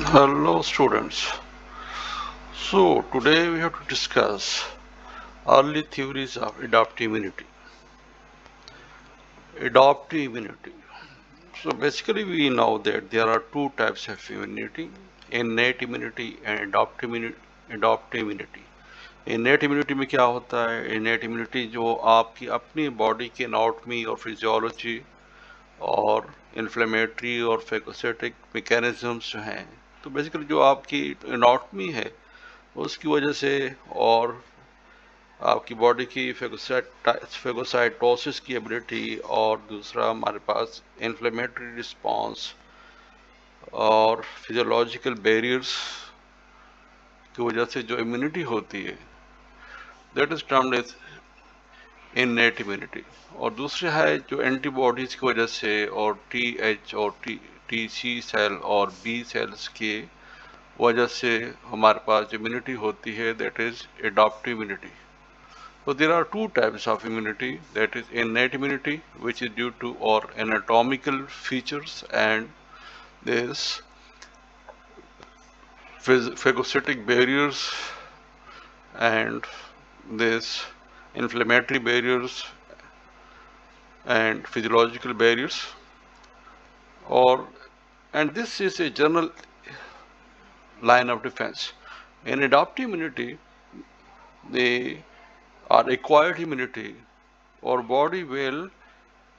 Hello students. So today we have to discuss early theories of adaptive immunity. Adaptive immunity. So basically we know that there are two types of immunity, innate immunity and adaptive immunity. Innate immunity में क्या होता है? Innate immunity जो आपकी अपनी body के anatomy और physiology और इन्फ्लेमेटरी और फेगोसाइटिक मैकेनिज्म्स जो हैं, तो बेसिकली जो आपकी एनाटॉमी है उसकी वजह से और आपकी बॉडी की फेगोसाइटोसिस की एबिलिटी और दूसरा हमारे पास इन्फ्लेमेटरी रिस्पांस और फिजियोलॉजिकल बैरियर्स की वजह से जो इम्यूनिटी होती है that is termed as innate immunity. और दूसरा है जो एंटीबॉडीज की वजह से और टी और टी सी सेल और बी सेल्स की वजह से हमारे पास जो इम्यूनिटी होती है that is adaptive immunity. So there are two types of immunity, that is innate immunity, which is due to our anatomical features, and this phagocytic barriers and this inflammatory barriers and physiological barriers, or and this is a general line of defense. In adaptive immunity, they are acquired immunity. Our body will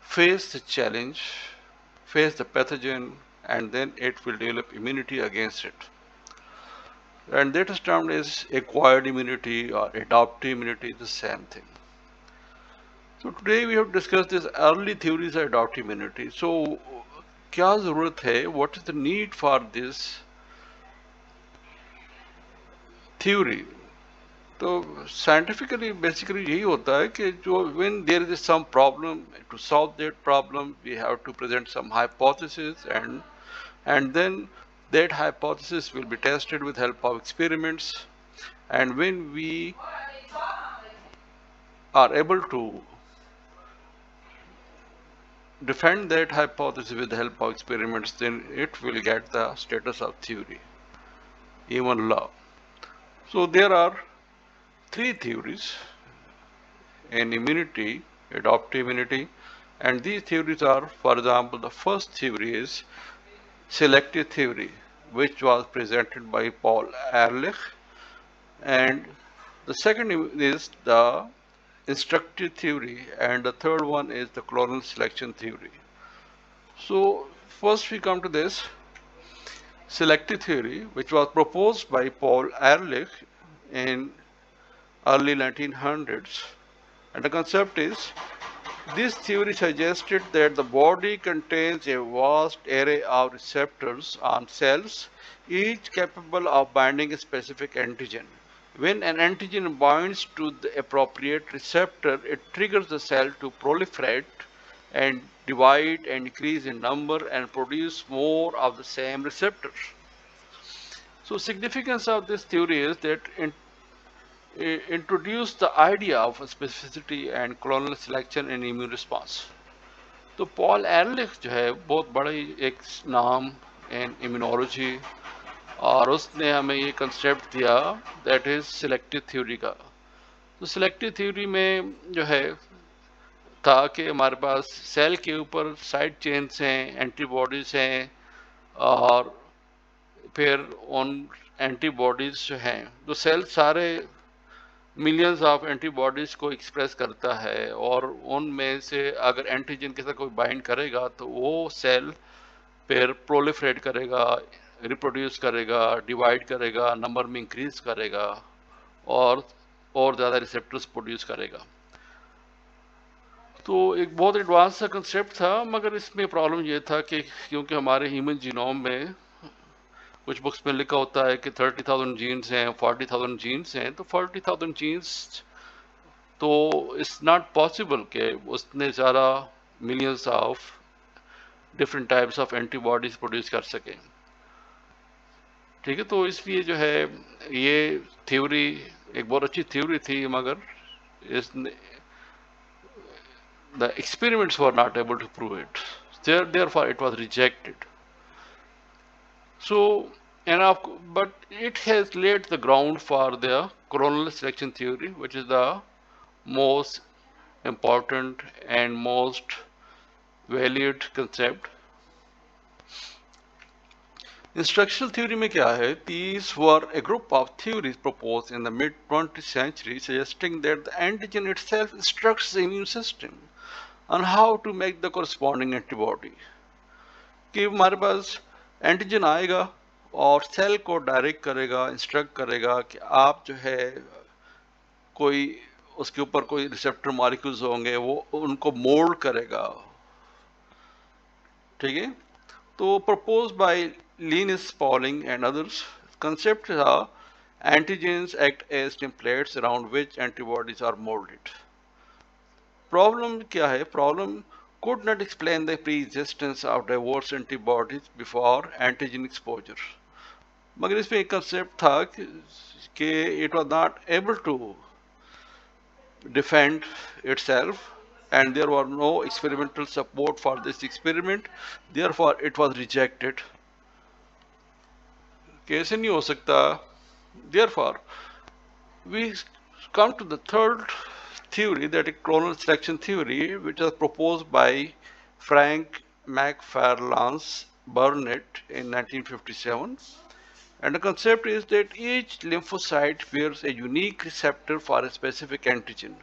face the challenge, face the pathogen, and then it will develop immunity against it. And that is termed as acquired immunity or adaptive immunity, the same thing. So today we have discussed this early theories of adaptive immunity. So क्या जरूरत है? What is the need for this theory? तो scientifically basically यही होता है कि जो when there is some problem, to solve that problem we have to present some hypothesis, and then that hypothesis will be tested with help of experiments, and when we are able to defend that hypothesis with the help of experiments, then it will get the status of theory, even law. So there are three theories in immunity, adaptive immunity, and these theories are, for example, the first theory is selective theory, which was presented by Paul Ehrlich, and the second is the instructive theory, and the third one is the clonal selection theory. So first we come to this selective theory, which was proposed by Paul Ehrlich in early 1900s, and the concept is this theory suggested that the body contains a vast array of receptors on cells, each capable of binding a specific antigen. When an antigen binds to the appropriate receptor, it triggers the cell to proliferate and divide and increase in number and produce more of the same receptor. So significance of this theory is that introduced the idea of specificity and clonal selection in immune response. तो Paul एरलिख जो है बहुत बड़ा एक नाम इन immunology, और उसने हमें ये कंसेप्ट दिया दैट इज सिलेक्टिव थ्योरी का। तो सिलेक्टिव थ्योरी में जो है था कि हमारे पास सेल के ऊपर साइड चेन्स हैं, एंटीबॉडीज हैं, और फिर उन एंटीबॉडीज जो हैं तो सेल सारे मिलियंस ऑफ एंटीबॉडीज को एक्सप्रेस करता है, और उनमें से अगर एंटीजन के साथ कोई बाइंड करेगा तो वो सेल फिर प्रोलिफरेट करेगा, रिप्रोड्यूस करेगा, डिवाइड करेगा, नंबर में इंक्रीज करेगा और ज़्यादा रिसेप्टर्स प्रोड्यूस करेगा। तो एक बहुत एडवांस सा कंसेप्ट था, मगर इसमें प्रॉब्लम ये था कि क्योंकि हमारे ह्यूमन जीनोम में कुछ बुक्स में लिखा होता है कि 30,000 जीन्स हैं, 40,000 जीन्स हैं, तो 40,000 जीन्स तो इट्स नॉट पॉसिबल कि उतने ज़्यादा millions of different types of antibodies produce कर सकें। ठीक है, तो इसलिए जो है ये थ्योरी एक बहुत अच्छी थ्योरी थी, मगर इसने the experiments were not able to prove it. Therefore, it was rejected. So but it has laid the ground for the coronal selection theory, which is the most important and most valued concept. Instructional theory में क्या है? These were a group of theories proposed in the mid 20th century suggesting that the antigen itself instructs the immune system on how to make the corresponding antibody. कि हमारे पास antigen आएगा और cell को direct करेगा, instruct करेगा कि आप जो है कोई उसके ऊपर कोई रिसेप्टर मॉलिक्यूल्स होंगे वो उनको मोल्ड करेगा, ठीक है? तो proposed by Linus Pauling and others, concepts are antigens act as templates around which antibodies are molded. Problem क्या है? Problem could not explain the pre-existence of diverse antibodies before antigen exposure. मगर इसमें एक concept था कि it was not able to defend itself and there was no experimental support for this experiment, therefore it was rejected. कैसे नहीं हो सकता? Therefore, we come to the third theory, that is clonal selection theory, which was proposed by Frank McFarlane Burnett in 1957. And the concept is that each lymphocyte bears a unique receptor for a specific antigen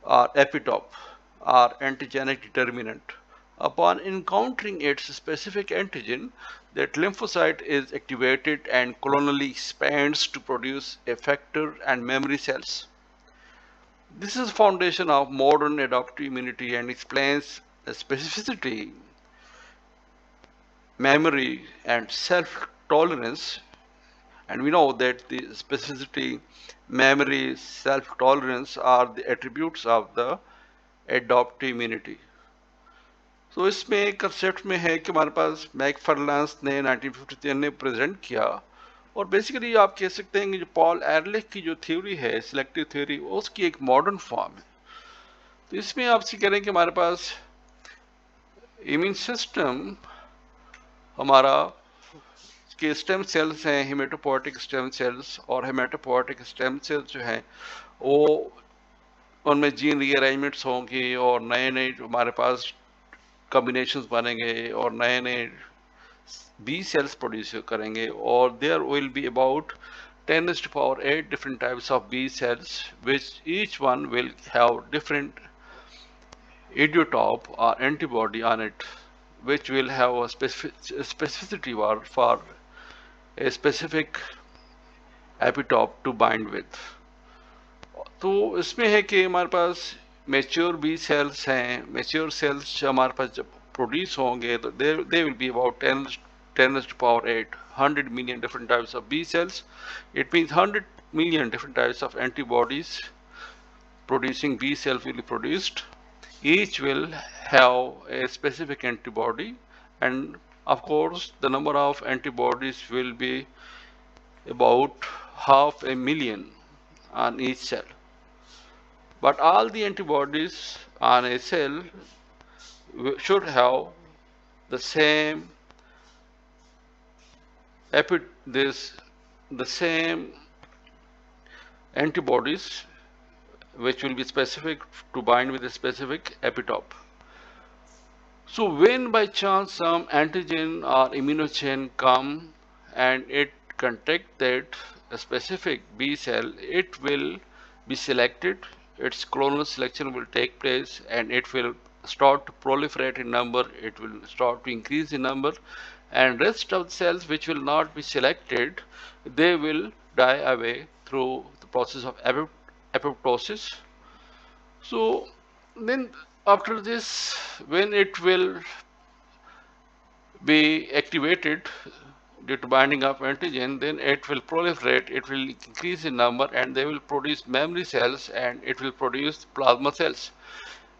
or epitope or antigenic determinant. Upon encountering its specific antigen, that lymphocyte is activated and clonally expands to produce effector and memory cells. This is the foundation of modern adaptive immunity and explains the specificity, memory, and self-tolerance. And we know that the specificity, memory, self-tolerance are the attributes of the adaptive immunity. तो इसमें concept में है कि हमारे पास मैकफार्लान्स ने 1953 ने present किया और बेसिकली आप कह सकते हैं कि जो पॉल एरलिख की जो थ्योरी है सिलेक्टिव थ्योरी, उसकी एक मॉडर्न फॉर्म है। तो इसमें आपसे कह रहे हैं कि हमारे पास इम्यून सिस्टम हमारा के स्टेम सेल्स हैं, हेमेटोपोएटिक स्टेम सेल्स, और हेमेटोपोएटिक स्टेम सेल्स जो हैं वो उनमें जीन रीअरेंजमेंट्स होंगे और नए नए जो हमारे पास कॉम्बिनेशंस बनेंगे और नए नए बी सेल्स प्रोड्यूस करेंगे और there will be about 10⁸ different types of B cells, which each one will have different idiotype or antibody on it, which will have a specificity for a specific epitope to bind with. तो इसमें है कि हमारे पास mature B sales हैं, mature sales हमारे पास जब produce होंगे तो they will be about 10⁸ 100 million different types of B cells. It means 100 million different types of antibodies producing B cells will be produced. Each will have a specific antibody, and of course the number of antibodies will be about 500,000 on each cell. But all the antibodies on a cell should have the same the same antibodies which will be specific to bind with a specific epitope. So when by chance some antigen or immunogen come and it contacted a specific B cell, it will be selected, its clonal selection will take place and it will start to proliferate in number, it will start to increase in number, and rest of the cells which will not be selected, they will die away through the process of apoptosis. So then after this, when it will be activated due to binding of antigen, then it will proliferate, it will increase in number, and they will produce memory cells and it will produce plasma cells.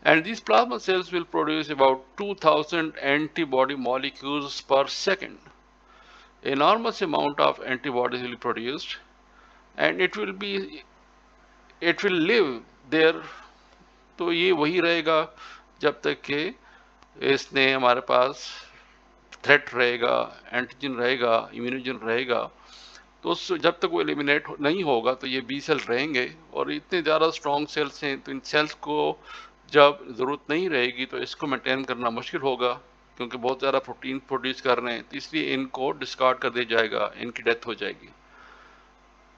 And these plasma cells will produce about 2000 antibody molecules per second. Enormous amount of antibodies will be produced, and it will live there. तो ये वही रहेगा जब तक कि इसने हमारे पास threat रहेगा, एंटीजन रहेगा, इम्यूनोजन रहेगा, तो उस जब तक वो एलिमिनेट नहीं होगा तो ये बी सेल रहेंगे। और इतने ज़्यादा स्ट्रॉन्ग सेल्स हैं तो इन सेल्स को जब ज़रूरत नहीं रहेगी तो इसको मेंटेन करना मुश्किल होगा, क्योंकि बहुत ज़्यादा प्रोटीन प्रोड्यूस कर रहे हैं, तो इसलिए इनको डिस्कार्ड कर दिया जाएगा, इनकी डेथ हो जाएगी।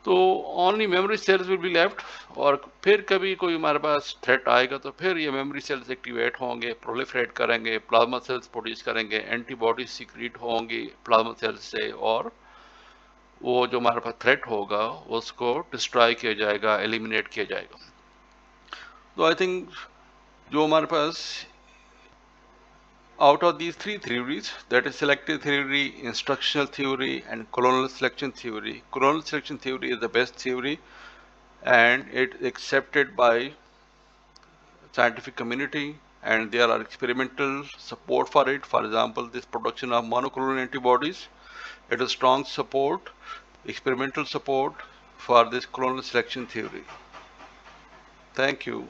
तो only memory cells will be left. और फिर कभी कोई हमारे पास थ्रेट आएगा तो फिर ये मेमोरी सेल्स एक्टिवेट होंगे, प्रोलिफरेट करेंगे, प्लाज्मा सेल्स प्रोड्यूस करेंगे, एंटीबॉडी सीक्रेट होंगी प्लाज्मा सेल्स से, और वो जो हमारे पास थ्रेट होगा उसको डिस्ट्रॉय किया जाएगा, एलिमिनेट किया जाएगा। तो आई थिंक जो हमारे पास out of these three theories, that is selective theory, instructional theory, and clonal selection theory, clonal selection theory is the best theory and it is accepted by scientific community, and there are experimental support for it. For example, this production of monoclonal antibodies, it is strong support, experimental support for this clonal selection theory. Thank you.